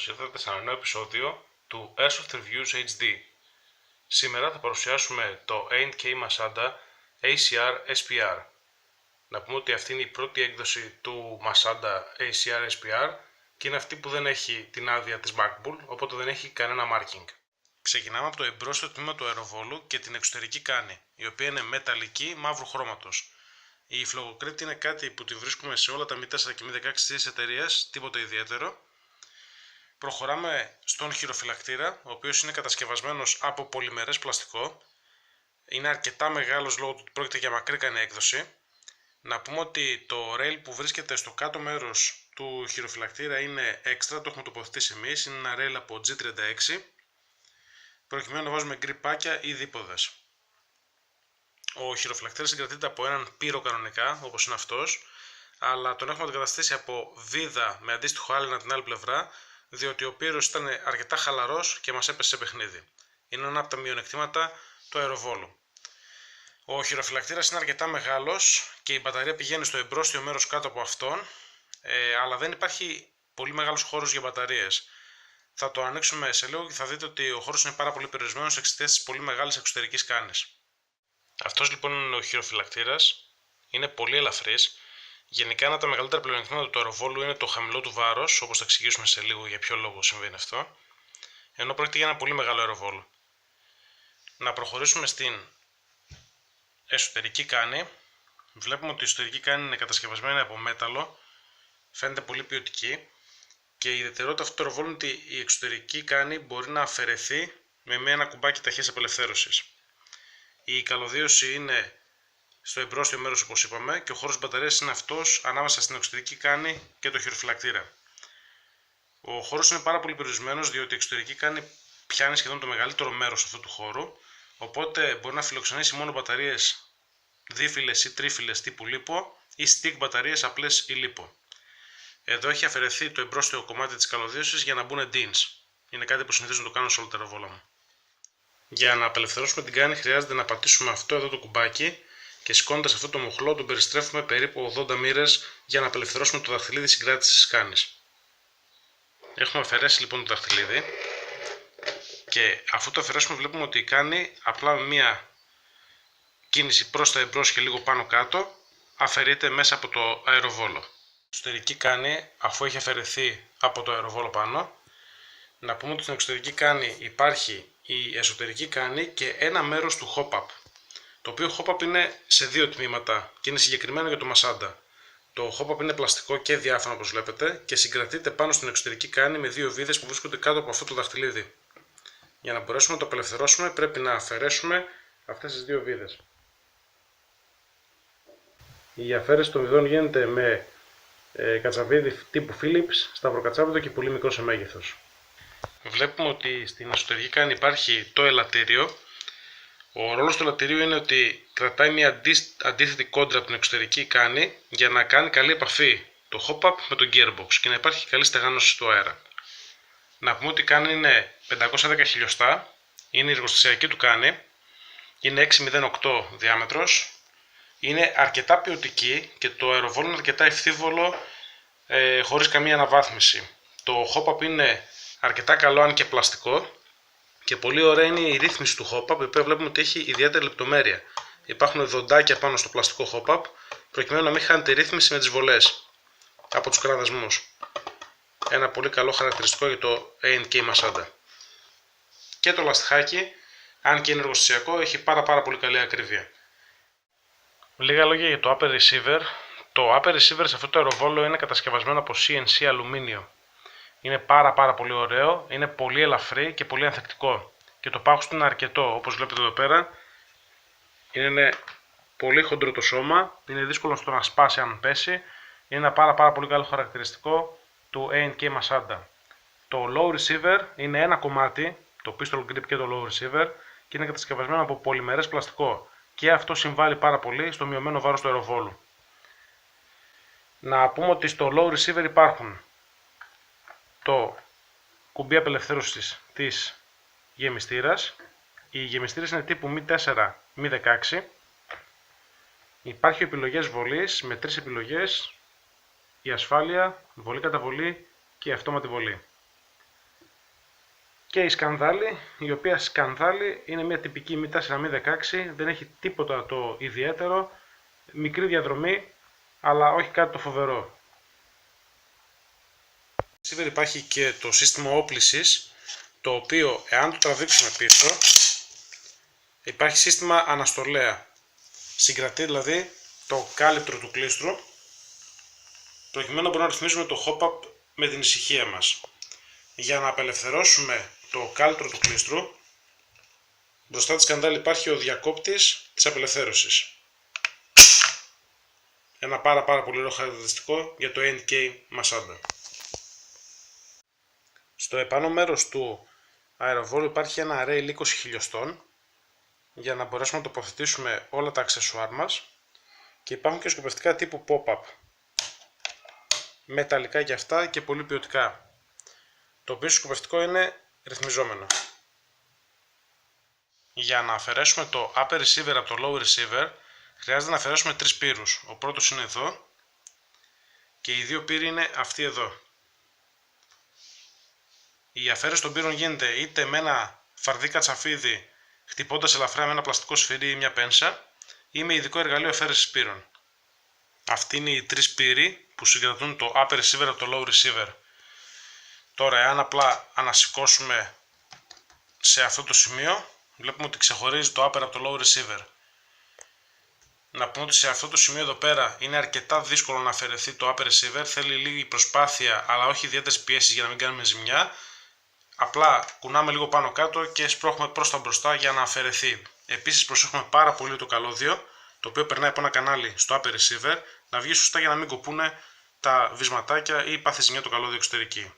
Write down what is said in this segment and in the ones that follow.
καλώς ήρθατε σε ένα νέο επεισόδιο του Airsoft Reviews HD. Σήμερα θα παρουσιάσουμε το A&K Masada ACR SPR. Να πούμε ότι αυτή είναι η πρώτη έκδοση του Masada ACR SPR και είναι αυτή που δεν έχει την άδεια της Backbull, οπότε δεν έχει κανένα marking. Ξεκινάμε από το εμπρόστιο τμήμα του αεροβόλου και την εξωτερική κάνη, η οποία είναι μεταλλική μαύρου χρώματος. Η φλογοκρήτη είναι κάτι που τη βρίσκουμε σε όλα τα Mi-4 και Mi-16 της εταιρείας, τίποτα ιδιαίτερο. Προχωράμε στον χειροφυλακτήρα, ο οποίος είναι κατασκευασμένος από πολυμερές πλαστικό. Είναι αρκετά μεγάλος λόγω του ότι πρόκειται για μακρύκανη έκδοση. Να πούμε ότι το rail που βρίσκεται στο κάτω μέρος του χειροφυλακτήρα είναι έξτρα, το έχουμε τοποθετήσει εμείς, είναι ένα rail από G36, προκειμένου να βάζουμε γκριπάκια ή δίποδες. Ο χειροφυλακτήρας συγκρατείται από έναν πύρο κανονικά, όπως είναι αυτός, αλλά τον έχουμε αντικαταστήσει από βίδα με αντίστοιχο άλυνα την άλλη πλευρά, διότι ο πύρος ήταν αρκετά χαλαρός και μας έπεσε σε παιχνίδι. Είναι ένα από τα μειονεκτήματα του αεροβόλου. Ο χειροφυλακτήρας είναι αρκετά μεγάλος και η μπαταρία πηγαίνει στο εμπρόστιο μέρος κάτω από αυτόν, αλλά δεν υπάρχει πολύ μεγάλος χώρος για μπαταρίες. Θα το ανοίξουμε σε λίγο και θα δείτε ότι ο χώρος είναι πάρα πολύ περιορισμένος εξαιτίας της πολύ μεγάλης εξωτερικής κάνης. Αυτός λοιπόν είναι ο χειροφυλακτήρας, είναι πολύ ελαφρύς. Γενικά, ένα από τα μεγαλύτερα πλεονεκτήματα του αεροβόλου είναι το χαμηλό του βάρος, όπως θα εξηγήσουμε σε λίγο για ποιο λόγο συμβαίνει αυτό, ενώ πρόκειται για ένα πολύ μεγάλο αεροβόλο. Να προχωρήσουμε στην εσωτερική κάνη. Βλέπουμε ότι η εσωτερική κάνη είναι κατασκευασμένη από μέταλλο, φαίνεται πολύ ποιοτική και η ιδιαιτερότητα αυτού του αεροβόλου είναι ότι η εξωτερική κάνη μπορεί να αφαιρεθεί με ένα κουμπάκι ταχείας απελευθέρωσης. Η καλωδίωση είναι στο εμπρόστιο μέρος, όπως είπαμε, και ο χώρος μπαταρίας είναι αυτός ανάμεσα στην εξωτερική κάνη και το χειροφυλακτήρα. Ο χώρος είναι πάρα πολύ περιορισμένος, διότι η εξωτερική κάνη πιάνει σχεδόν το μεγαλύτερο μέρος αυτού του χώρου, οπότε μπορεί να φιλοξενήσει μόνο μπαταρίες δίφυλες ή τρίφυλες τύπου λίπο ή stick μπαταρίες απλές ή λίπο. Εδώ έχει αφαιρεθεί το εμπρόστιο κομμάτι της καλωδίωσης για να μπουν DINs. Είναι κάτι που συνηθίζουν να το κάνουν σε όλα τα αεροβόλα μου. Για να απελευθερώσουμε την κάνη χρειάζεται να πατήσουμε αυτό εδώ το κουμπάκι και σηκώνοντας αυτό το μοχλό τον περιστρέφουμε περίπου 80 μοίρες για να απελευθερώσουμε το δαχτυλίδι συγκράτησης της κάνης. Έχουμε αφαιρέσει λοιπόν το δαχτυλίδι και αφού το αφαιρέσουμε βλέπουμε ότι η κάνη απλά με μία κίνηση προς τα εμπρός και λίγο πάνω κάτω αφαιρείται μέσα από το αεροβόλο. Η εξωτερική κάνη, αφού έχει αφαιρεθεί από το αεροβόλο πάνω, να πούμε ότι στην εξωτερική κάνη υπάρχει η εσωτερική κάνη και ένα μέρος του hop-up. Το οποίο hop-up είναι σε δύο τμήματα και είναι συγκεκριμένο για το Masada. Το hop-up είναι πλαστικό και διάφανο όπως βλέπετε και συγκρατείται πάνω στην εξωτερική κάνη με δύο βίδες που βρίσκονται κάτω από αυτό το δαχτυλίδι. Για να μπορέσουμε να το απελευθερώσουμε πρέπει να αφαιρέσουμε αυτές τις δύο βίδες. Η αφαίρεση των βιδών γίνεται με κατσαβίδι τύπου Philips, σταυροκατσάβιδο και πολύ μικρό σε μέγεθος. Βλέπουμε ότι στην εσωτερική κάνη υπάρχει το ελαττήριο. Ο ρόλος του ελαττηρίου είναι ότι κρατάει μια αντίθετη κόντρα από την εξωτερική κάνη για να κάνει καλή επαφή το hop-up με το gearbox και να υπάρχει καλή στεγάνωση του αέρα. Να πούμε ότι η κάνη είναι 510 χιλιοστά, είναι η εργοστασιακή του κάνη, είναι 608 διάμετρος, είναι αρκετά ποιοτική και το αεροβόλο είναι αρκετά ευθύβολο χωρίς καμία αναβάθμιση. Το hop-up είναι αρκετά καλό αν και πλαστικό. Και πολύ ωραία είναι η ρύθμιση του hop-up, η οποία βλέπουμε ότι έχει ιδιαίτερη λεπτομέρεια. Υπάρχουν δοντάκια πάνω στο πλαστικό hop-up, προκειμένου να μην χάνεται η ρύθμιση με τις βολές από τους κραδασμούς. Ένα πολύ καλό χαρακτηριστικό για το A&K Masada. Και το λαστιχάκι, αν και είναι εργοστασιακό, έχει πάρα πολύ καλή ακρίβεια. Λίγα λόγια για το upper receiver. Το upper receiver σε αυτό το αεροβόλο είναι κατασκευασμένο από CNC αλουμίνιο. Είναι πάρα πολύ ωραίο, είναι πολύ ελαφρύ και πολύ ανθεκτικό. Και το πάχος του είναι αρκετό, όπως βλέπετε εδώ πέρα. Είναι πολύ χοντρό το σώμα, είναι δύσκολο στο να σπάσει αν πέσει. Είναι ένα πάρα πολύ καλό χαρακτηριστικό του A&K Masada. Το low receiver είναι ένα κομμάτι, το pistol grip και το low receiver, και είναι κατασκευασμένο από πολυμερές πλαστικό. Και αυτό συμβάλλει πάρα πολύ στο μειωμένο βάρος του αεροβόλου. Να πούμε ότι στο low receiver υπάρχουν το κουμπί απελευθέρωσης της γεμιστήρας. Οι γεμιστήρες είναι τύπου Mi-4, Mi-16. Υπάρχει επιλογές βολής με 3 επιλογές: η ασφάλεια, βολή κατά βολή και η αυτόματη βολή. και η σκανδάλη, η οποία σκανδάλη είναι μια τυπική Mi 4 Mi 16, δεν έχει τίποτα το ιδιαίτερο, μικρή διαδρομή, αλλά όχι κάτι το φοβερό. Σήμερα υπάρχει και το σύστημα όπλησης, το οποίο εάν το τραβήξουμε πίσω, υπάρχει σύστημα αναστολέα. Συγκρατεί δηλαδή το κάλυπτρο του κλίστρου, προκειμένου να μπορούμε να ρυθμίζουμε το hop-up με την ησυχία μας. Για να απελευθερώσουμε το κάλυπτρο του κλίστρου, μπροστά της σκανδάλη υπάρχει ο διακόπτης της απελευθέρωσης. Ένα πάρα πολύ ωραίο χαρακτηριστικό για το A&K Masada. Στο επάνω μέρος του αεροβόλου υπάρχει ένα rail 20 χιλιοστών για να μπορέσουμε να τοποθετήσουμε όλα τα αξεσουάρ μας και υπάρχουν και σκοπευτικά τύπου pop-up. Μεταλλικά και αυτά και πολύ ποιοτικά. Το οποίο σκοπευτικό είναι ρυθμιζόμενο. Για να αφαιρέσουμε το upper receiver από το lower receiver χρειάζεται να αφαιρέσουμε τρεις πύρους. Ο πρώτος είναι εδώ και οι δύο πύροι είναι αυτοί εδώ. Η αφαίρεση των πύρων γίνεται είτε με ένα φαρδί κατσαφίδι χτυπώντας ελαφρά με ένα πλαστικό σφυρί ή μια πένσα ή με ειδικό εργαλείο αφαίρεσης πύρων. Αυτοί είναι οι τρεις πύροι που συγκρατούν το upper receiver από το lower receiver. Τώρα, εάν απλά ανασηκώσουμε σε αυτό το σημείο, βλέπουμε ότι ξεχωρίζει το upper από το lower receiver. Να πούμε ότι σε αυτό το σημείο εδώ πέρα είναι αρκετά δύσκολο να αφαιρεθεί το upper receiver, θέλει λίγη προσπάθεια αλλά όχι ιδιαίτερες πιέσεις για να μην κάνουμε ζημιά. Απλά κουνάμε λίγο πάνω κάτω και σπρώχνουμε προς τα μπροστά για να αφαιρεθεί. Επίσης προσέχουμε πάρα πολύ το καλώδιο, το οποίο περνάει από ένα κανάλι στο upper receiver, να βγει σωστά για να μην κοπούνε τα βυσματάκια ή πάθει ζημιά το καλώδιο εξωτερική.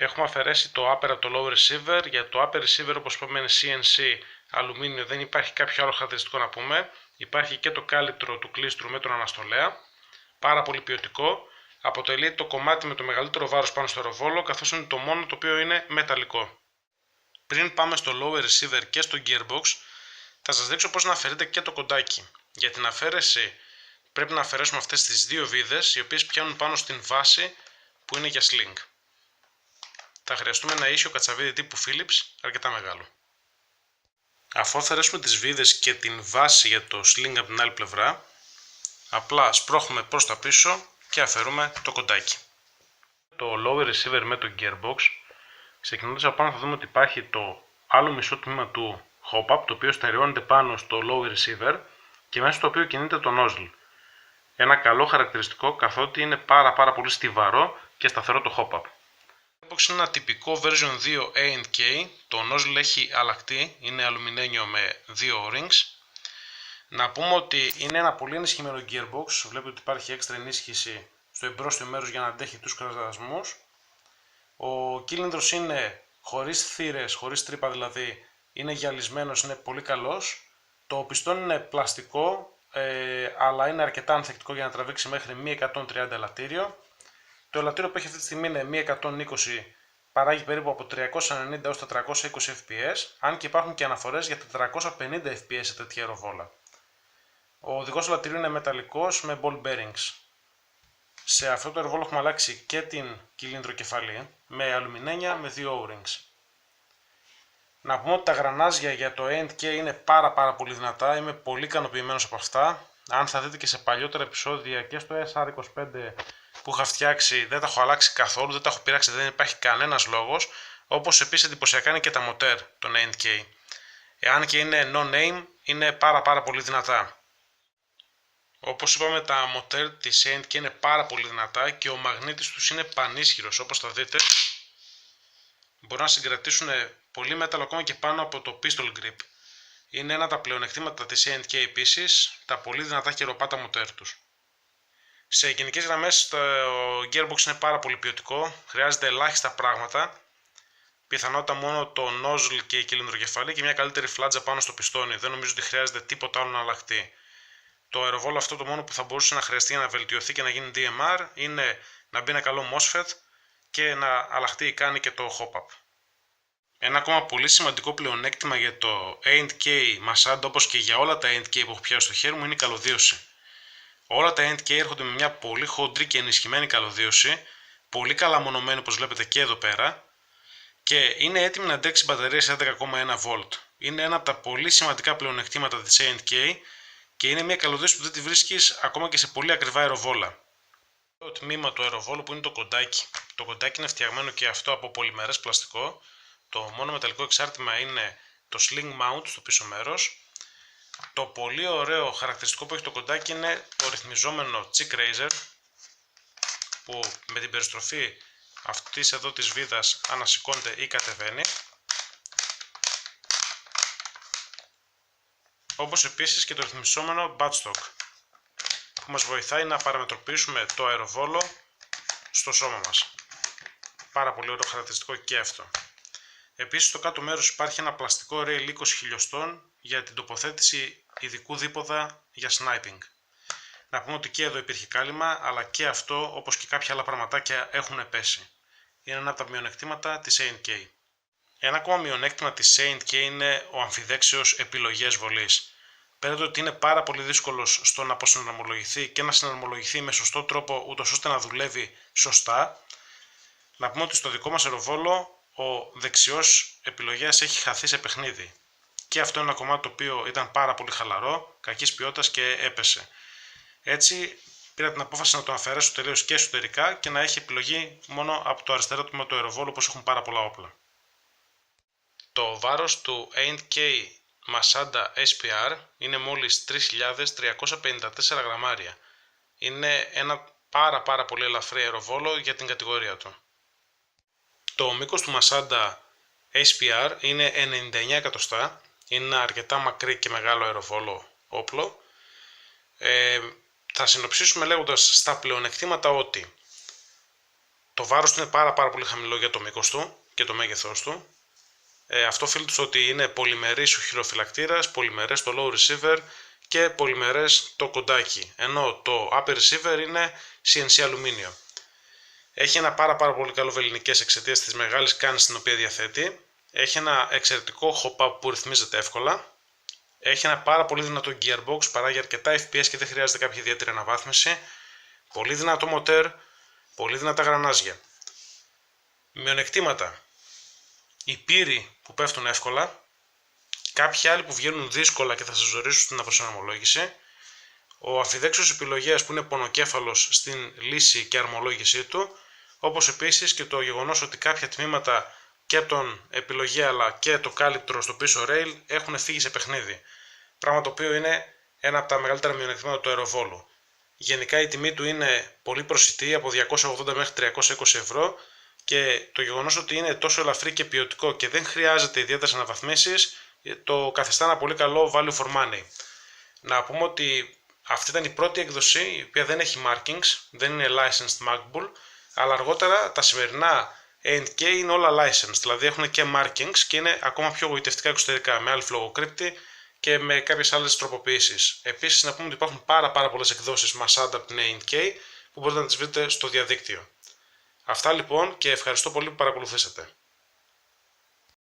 Έχουμε αφαιρέσει το upper από το lower receiver. Για το upper receiver, όπως είπαμε, είναι CNC αλουμίνιο, δεν υπάρχει κάποιο άλλο χαρακτηριστικό να πούμε. Υπάρχει και το κάλυπτρο του κλίστρου με τον αναστολέα, πάρα πολύ ποιοτικό. Αποτελεί το κομμάτι με το μεγαλύτερο βάρος πάνω στο αεροβόλο, καθώς είναι το μόνο το οποίο είναι μεταλλικό. Πριν πάμε στο lower receiver και στο gearbox, θα σας δείξω πώς να αφαιρείτε και το κοντάκι. Για την αφαίρεση πρέπει να αφαιρέσουμε αυτές τις δύο βίδες, οι οποίες πιάνουν πάνω στην βάση που είναι για sling. Θα χρειαστούμε ένα ίσιο κατσαβίδι τύπου Phillips, αρκετά μεγάλο. Αφού αφαιρέσουμε τις βίδες και την βάση για το sling από την άλλη πλευρά, απλά σπρώχνουμε προς τα πίσω και αφαιρούμε το κοντάκι. Το lower receiver με το gearbox, ξεκινώντας από πάνω θα δούμε ότι υπάρχει το άλλο μισό τμήμα του hop-up, το οποίο στερεώνεται πάνω στο lower receiver και μέσα στο οποίο κινείται το nozzle. Ένα καλό χαρακτηριστικό καθότι είναι πάρα πολύ στιβαρό και σταθερό το hop-up. Το gearbox είναι ένα τυπικό version 2 A&K, το nozzle έχει αλλακτεί, είναι αλουμινένιο με δύο O-rings. Να πούμε ότι είναι ένα πολύ ενισχυμένο gearbox, βλέπετε ότι υπάρχει έξτρα ενίσχυση στο εμπρόστιο μέρος για να αντέχει τους κραδασμούς. Ο κύλινδρος είναι χωρίς θύρες, χωρίς τρύπα δηλαδή, είναι γυαλισμένος, είναι πολύ καλός. Το πιστόνι είναι πλαστικό, αλλά είναι αρκετά ανθεκτικό για να τραβήξει μέχρι 130 ελαττήριο. Το ελαττήριο που έχει αυτή τη στιγμή είναι 120, παράγει περίπου από 390 έως 420 fps, αν και υπάρχουν και αναφορές για 450 fps σε τέτοια αεροβόλα. Ο οδηγός του ελαττηρίου είναι μεταλλικός με ball bearings. Σε αυτό το αεροβόλο έχουμε αλλάξει και την κυλίνδροκεφαλή με αλουμινένια με δύο O-rings. Να πούμε ότι τα γρανάζια για το A&K είναι πάρα πολύ δυνατά, είμαι πολύ ικανοποιημένος από αυτά. Αν θα δείτε και σε παλιότερα επεισόδια και στο SR25 που είχα φτιάξει δεν τα έχω αλλάξει καθόλου, δεν τα έχω πειράξει, δεν υπάρχει κανένας λόγος. Όπως επίσης εντυπωσιακά είναι και τα μοτέρ των A&K. Εάν και είναι no-name, είναι πάρα πολύ δυνατά. Όπως είπαμε, τα μοτέρ της A&K είναι πάρα πολύ δυνατά και ο μαγνήτης τους είναι πανίσχυρος, όπως θα δείτε. Μπορούν να συγκρατήσουν πολύ μέταλλο ακόμα και πάνω από το pistol grip. Είναι ένα από τα πλεονεκτήματα της A&K επίσης, τα πολύ δυνατά χεροπάτα μοτέρ τους. Σε γενικές γραμμές το gearbox είναι πάρα πολύ ποιοτικό, χρειάζεται ελάχιστα πράγματα. Πιθανότητα μόνο το nozzle και η κυλινδροκεφαλή και μια καλύτερη φλάτζα πάνω στο πιστόνι. Δεν νομίζω ότι χρειάζεται τίποτα άλλο να αλλάχτεί. Το αεροβόλο αυτό το μόνο που θα μπορούσε να χρειαστεί για να βελτιωθεί και να γίνει DMR είναι να μπει ένα καλό MOSFET και να αλλάχτεί η κάνει και το hop-up. Ένα ακόμα πολύ σημαντικό πλεονέκτημα για το A&K Masada, όπως και για όλα τα A&K που έχω πιάσει στο χέρι μου, είναι η καλωδίωση. Όλα τα A&K έρχονται με μια πολύ χοντρή και ενισχυμένη καλωδίωση, πολύ καλά μονωμένη όπως βλέπετε και εδώ πέρα, και είναι έτοιμη να αντέξει μπαταρίες 11,1V. Είναι ένα από τα πολύ σημαντικά πλεονεκτήματα της A&K και είναι μια καλωδίωση που δεν τη βρίσκεις ακόμα και σε πολύ ακριβά αεροβόλα. Το τμήμα του αεροβόλου που είναι το κοντάκι. Το κοντάκι είναι φτιαγμένο και αυτό από πολυμερές πλαστικό. Το μόνο μεταλλικό εξάρτημα είναι το sling mount στο πίσω μέρος. Το πολύ ωραίο χαρακτηριστικό που έχει το κοντάκι είναι το ρυθμιζόμενο cheek raiser, που με την περιστροφή αυτής εδώ της βίδας ανασηκώνεται ή κατεβαίνει. Όπως επίσης και το ρυθμιζόμενο buttstock, που μας βοηθάει να παραμετροποιήσουμε το αεροβόλο στο σώμα μας. Πάρα πολύ ωραίο χαρακτηριστικό και αυτό. Επίσης στο κάτω μέρος υπάρχει ένα πλαστικό rail 20 χιλιοστών για την τοποθέτηση ειδικού δίποδα για sniping. Να πούμε ότι και εδώ υπήρχε κάλυμα, αλλά και αυτό, όπως και κάποια άλλα πραγματάκια, έχουν πέσει. Είναι ένα από τα μειονεκτήματα της A&K. Ένα ακόμα μειονέκτημα της A&K είναι ο αμφιδέξιος επιλογές βολής. Πέρα το ότι είναι πάρα πολύ δύσκολος στο να αποσυναρμολογηθεί και να συναρμολογηθεί με σωστό τρόπο, ούτως ώστε να δουλεύει σωστά, να πούμε ότι στο δικό μας αεροβόλο ο δεξιός επιλογέας έχει χαθεί σε παιχνίδι. Και αυτό είναι ένα κομμάτι το οποίο ήταν πάρα πολύ χαλαρό, κακής ποιότητας και έπεσε. Έτσι πήρα την απόφαση να το αφαιρέσω τελείως και εσωτερικά και να έχει επιλογή μόνο από το αριστερό τμήμα του αεροβόλου, όπως έχουν πάρα πολλά όπλα. Το βάρος του A&K Masada SPR είναι μόλις 3.354 γραμμάρια. Είναι ένα πάρα πολύ ελαφρύ αεροβόλο για την κατηγορία του. Το μήκος του Masada SPR είναι 99 εκατοστά, είναι ένα αρκετά μακρύ και μεγάλο αεροβόλο όπλο. Θα συνοψίσουμε λέγοντας στα πλεονεκτήματα ότι το βάρος του είναι πάρα πολύ χαμηλό για το μήκος του και το μέγεθός του. Αυτό οφείλεται στο ότι είναι πολυμερής ο χειροφυλακτήρας, πολυμερές το low receiver και πολυμερές το κοντάκι, ενώ το upper receiver είναι CNC αλουμίνιο. Έχει ένα πάρα πολύ καλό βελληνικές εξαιτίας της μεγάλης κάνης την οποία διαθέτει. Έχει ένα εξαιρετικό hop-up που ρυθμίζεται εύκολα. Έχει ένα πάρα πολύ δυνατό gearbox, παράγει αρκετά FPS και δεν χρειάζεται κάποια ιδιαίτερη αναβάθμιση. Πολύ δυνατό μοτέρ, πολύ δυνατά γρανάζια. Μειονεκτήματα. Οι πύροι που πέφτουν εύκολα, κάποιοι άλλοι που βγαίνουν δύσκολα και θα σας ζορίσουν στην αποσυναρμολόγηση, ο αμφιδέξιος επιλογέας που είναι πονοκέφαλος στην λύση και αρμολόγησή του, όπως επίσης και το γεγονός ότι κάποια τμήματα και από τον επιλογέα αλλά και το κάλυπτρο στο πίσω rail έχουν φύγει σε παιχνίδι. Πράγμα το οποίο είναι ένα από τα μεγαλύτερα μειονεκτήματα του αεροβόλου. Γενικά η τιμή του είναι πολύ προσιτή, από 280 μέχρι 320 ευρώ, και το γεγονός ότι είναι τόσο ελαφρύ και ποιοτικό και δεν χρειάζεται ιδιαίτερες αναβαθμίσεις το καθιστά ένα πολύ καλό value for money. Να πούμε ότι αυτή ήταν η πρώτη έκδοση η οποία δεν έχει markings, δεν είναι licensed markable, αλλά αργότερα τα σημερινά A&K είναι όλα licensed, δηλαδή έχουν και markings και είναι ακόμα πιο γοητευτικά εξωτερικά, με άλλη φλογοκρύπτη και με κάποιες άλλες τροποποιήσεις. Επίσης να πούμε ότι υπάρχουν πάρα πολλές εκδόσεις Masada από την A&K που μπορείτε να τις βρείτε στο διαδίκτυο. Αυτά λοιπόν και ευχαριστώ πολύ που παρακολουθήσατε.